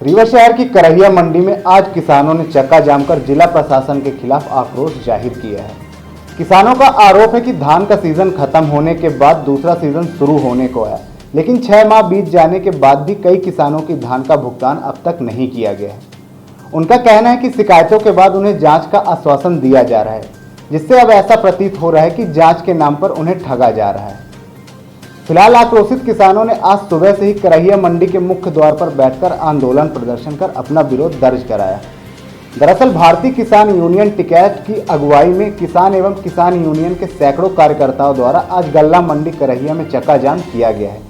रीवा शहर की करहिया मंडी में आज किसानों ने चक्का जाम कर जिला प्रशासन के खिलाफ आक्रोश जाहिर किया है। किसानों का आरोप है कि धान का सीजन खत्म होने के बाद दूसरा सीजन शुरू होने को है, लेकिन 6 माह बीत जाने के बाद भी कई किसानों की धान का भुगतान अब तक नहीं किया गया है। उनका कहना है कि शिकायतों के बाद उन्हें जांच का आश्वासन दिया जा रहा है, जिससे अब ऐसा प्रतीत हो रहा है कि जांच के नाम पर उन्हें ठगा जा रहा है। फिलहाल आक्रोशित किसानों ने आज सुबह से ही करहिया मंडी के मुख्य द्वार पर बैठकर आंदोलन प्रदर्शन कर अपना विरोध दर्ज कराया। दरअसल भारतीय किसान यूनियन टिकैत की अगुवाई में किसान एवं किसान यूनियन के सैकड़ों कार्यकर्ताओं द्वारा आज गल्ला मंडी करहिया में चक्का जाम किया गया है।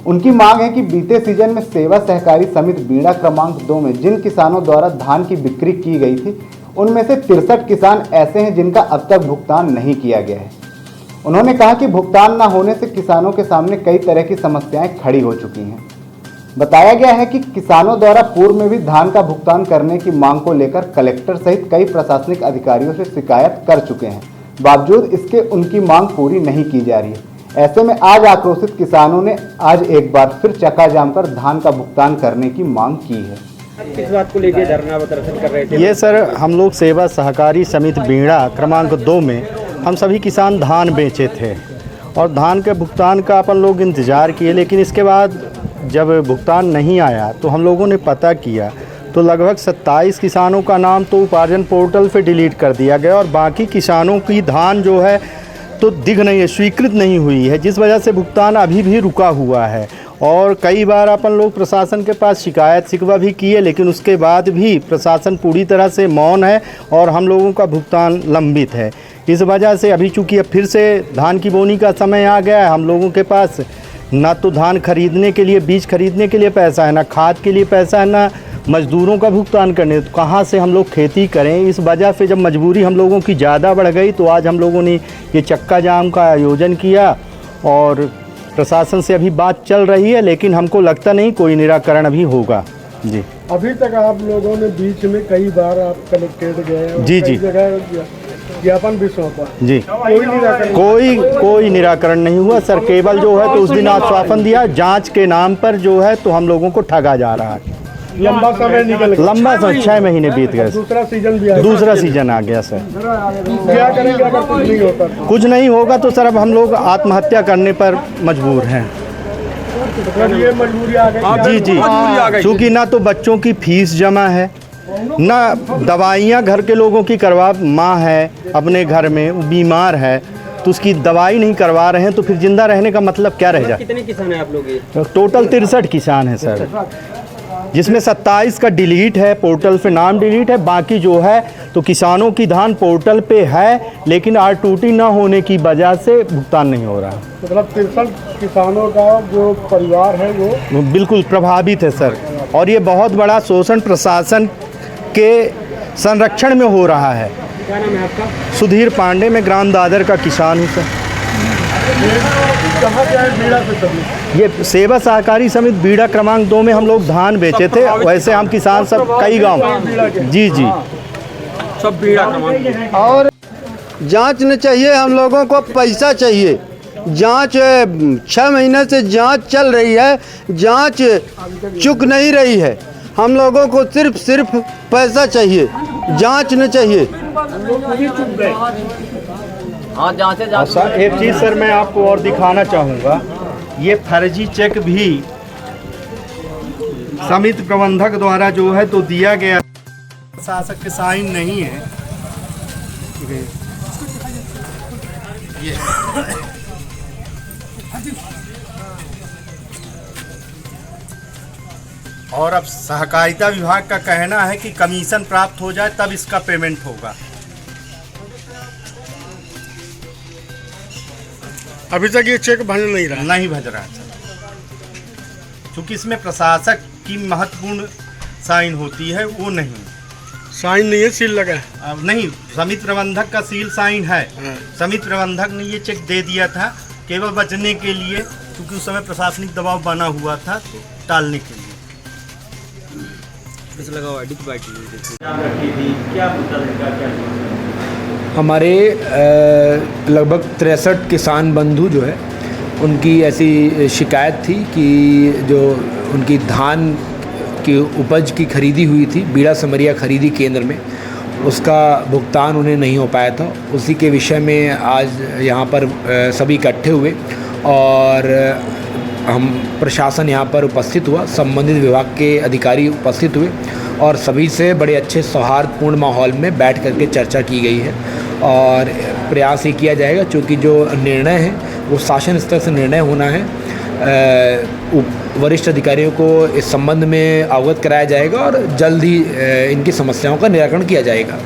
उनकी मांग है कि बीते सीजन में सेवा सहकारी समिति बीड़ा क्रमांक 2 में जिन किसानों द्वारा धान की बिक्री की गई थी, उनमें से 63 किसान ऐसे हैं जिनका अब तक भुगतान नहीं किया गया है। उन्होंने कहा कि भुगतान न होने से किसानों के सामने कई तरह की समस्याएं खड़ी हो चुकी हैं। बताया गया है कि किसानों द्वारा पूर्व में भी धान का भुगतान करने की मांग को लेकर कलेक्टर सहित कई प्रशासनिक अधिकारियों से शिकायत कर चुके हैं, बावजूद इसके उनकी मांग पूरी नहीं की जा रही है। ऐसे में आज आक्रोशित किसानों ने आज एक बार फिर चक्का जाम कर धान का भुगतान करने की मांग की है। किस बात को लेकर धरना प्रदर्शन कर रहे थे? ये सर, हम लोग सेवा सहकारी समिति बीड़ा क्रमांक 2 में हम सभी किसान धान बेचे थे और धान के भुगतान का अपन लोग इंतज़ार किए, लेकिन इसके बाद जब भुगतान नहीं आया तो हम लोगों ने पता किया तो लगभग 27 किसानों का नाम तो उपार्जन पोर्टल पे डिलीट कर दिया गया और बाकी किसानों की धान जो है तो दिख नहीं है, स्वीकृत नहीं हुई है, जिस वजह से भुगतान अभी भी रुका हुआ है। और कई बार अपन लोग प्रशासन के पास शिकायत शिकवा भी किए, लेकिन उसके बाद भी प्रशासन पूरी तरह से मौन है और हम लोगों का भुगतान लंबित है। इस वजह से अभी चूँकि अब फिर से धान की बोनी का समय आ गया है, हम लोगों के पास ना तो धान खरीदने के लिए, बीज खरीदने के लिए पैसा है, ना खाद के लिए पैसा है, ना मज़दूरों का भुगतान करने, तो कहाँ से हम लोग खेती करें। इस वजह से जब मजबूरी हम लोगों की ज़्यादा बढ़ गई तो आज हम लोगों ने ये चक्का जाम का आयोजन किया और प्रशासन से अभी बात चल रही है, लेकिन हमको लगता नहीं कोई निराकरण अभी होगा। जी, अभी तक आप लोगों ने बीच में कई बार आप कलेक्टेड गए और जी कई जगह ज्ञापन भी सौंपा जी, कोई निराकरण नहीं हुआ सर। केवल जो है तो उस दिन आश्वासन दिया, जांच के नाम पर जो है तो हम लोगों को ठगा जा रहा है। लंबा समय निकल गया, लंबा समय 6 महीने बीत गए। दूसरा सीजन भी आ गया। दूसरा सीजन आ गया सर। क्या करेंगे अगर कुछ नहीं होता? कुछ नहीं होगा तो सर अब हम लोग आत्महत्या करने पर मजबूर हैं। ये मजबूरी आ गई। जी, क्योंकि ना तो बच्चों की फीस जमा है, ना दवाइयाँ घर के लोगों की करवा, माँ है अपने घर में बीमार है तो उसकी दवाई नहीं करवा रहे हैं, तो फिर जिंदा रहने का मतलब क्या रह जाए। कितने किसान हैं आप लोग? टोटल 63 किसान हैं सर, जिसमें 27 का डिलीट है, पोर्टल पे नाम डिलीट है। बाकी जो है तो किसानों की धान पोर्टल पे है, लेकिन R2T ना होने की वजह से भुगतान नहीं हो रहा। मतलब 63 किसानों का जो परिवार है वो बिल्कुल प्रभावित है सर, और ये बहुत बड़ा शोषण प्रशासन के संरक्षण में हो रहा है। क्या नाम है आपका? सुधीर पांडे, में ग्राम दादर का किसान हूँ सर। कहाँ से आए बीड़ा से सभी? ये सेवा सहकारी समिति बीड़ा क्रमांक 2 में हम लोग धान बेचे थे। वैसे हम किसान सब कई गांव, जी, सब बीड़ा क्रमांक। और जांच न चाहिए, हम लोगों को पैसा चाहिए। जांच 6 महीने से जांच चल रही है, जांच चुक नहीं रही है। हम लोगों को सिर्फ पैसा चाहिए, जांच न चाहिए। हाँ, जांचे सर एक चीज़ सर मैं आपको और दिखाना चाहूँगा, ये फर्जी चेक भी समिति प्रबंधक द्वारा जो है तो दिया गया, शासक के साइन नहीं है। ये और अब सहकारिता विभाग का कहना है कि कमीशन प्राप्त हो जाए तब इसका पेमेंट होगा। अभी तक ये चेक भर नहीं रहा सर, क्योंकि इसमें प्रशासक की महत्वपूर्ण साइन होती है, वो नहीं साइन नहीं है, सील लगा है। अब नहीं, समिति प्रबंधक का सील साइन है। समिति प्रबंधक ने ये चेक दे दिया था केवल बचने के लिए, क्योंकि उस समय प्रशासनिक दबाव बना हुआ था, तो टालने के लिए। हमारे लगभग 63 किसान बंधु जो है उनकी ऐसी शिकायत थी कि जो उनकी धान की उपज की खरीदी हुई थी बीड़ा समरिया खरीदी केंद्र में, उसका भुगतान उन्हें नहीं हो पाया था। उसी के विषय में आज यहाँ पर सभी इकट्ठे हुए और हम प्रशासन यहाँ पर उपस्थित हुआ, संबंधित विभाग के अधिकारी उपस्थित हुए और सभी से बड़े अच्छे सौहार्दपूर्ण माहौल में बैठ करके चर्चा की गई है। और प्रयास ये किया जाएगा, चूँकि जो निर्णय है वो शासन स्तर से निर्णय होना है, वरिष्ठ अधिकारियों को इस संबंध में अवगत कराया जाएगा और जल्द ही इनकी समस्याओं का निराकरण किया जाएगा।